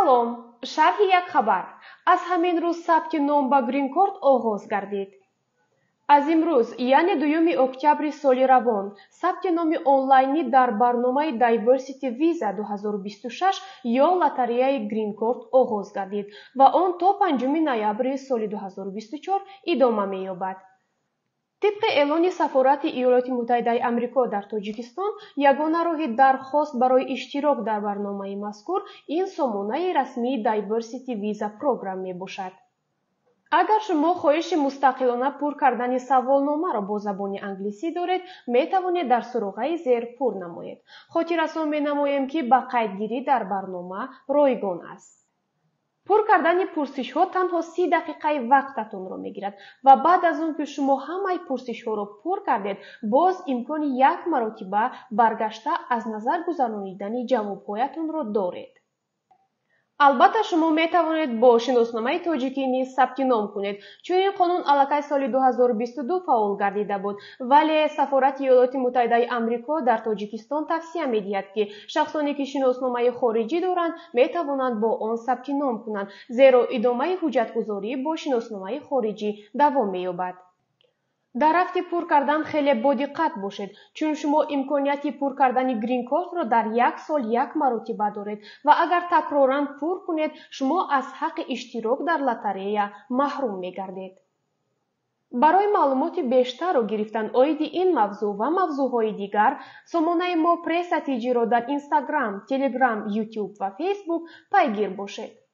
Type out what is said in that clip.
салом, шарҳи як хабар. Аз ҳамин рӯз сабти ном ба грин корд оғоз гардид. аз имрӯз, яъне 2 октябри соли равон, сабти номи онлайнӣ дар барномаи Diversity Visa 2026 ё лотареяи грин корд оғоз гардид ва он то 5 ноябри соли 2024 идома меёбад. طبق اعلان سفارت ایالات متحده آمریکا در تاجیکستان، یگانه راه درخواست برای اشتراک در برنامه مذکور این سامانه رسمی دایورسیتی ویزا پروگرام می باشد. اگر شما خواهش مستقلانه پر کردن سوالنامه را با زبان انگلیسی دارید، می توانید در سراغه زیر پر نمایید. خاطررسان می نماییم که به قیدگیری در برنامه رایگان است. پر کردن پرسش ها تنها 30 دقیقه وقتتون رو میگیرد و بعد از اون که شما همه پرسش ها رو پر کردید، باز امکان یک مرتبه برگشته از نظر گذرانیدن جواب هایتون رو دارید. البته شما می توانید با شناسنامه تاجیکی نیز ثبت نام کنید، چون این قانون الکی سال 2022 فعال گردیده بود، ولی سفارت ایالات متحده آمریکا در تاجیکستان توصیه می‌دهد که شخصانی که شناسنامه خارجی دارند می توانند با آن ثبت نام کنند، زیرا ادامه حجت‌گذاری با شناسنامه خارجی دوام می‌یابد. در وقت پر کردن خیلی با دقت باشید، چون شما امکانیت پر کردن گرین کارت را در یک سال یک مرتبه دارید و اگر تکراراً پر کنید، شما از حق اشتراک در لاتاریه محروم می‌گردید. برای معلومات بیشتر و گرفتن آید این موضوع و موضوعهای دیگر، سامانه ما پرس تیجی را در اینستاگرام، تلگرام، یوتیوب و فیسبوک پیگیر باشید.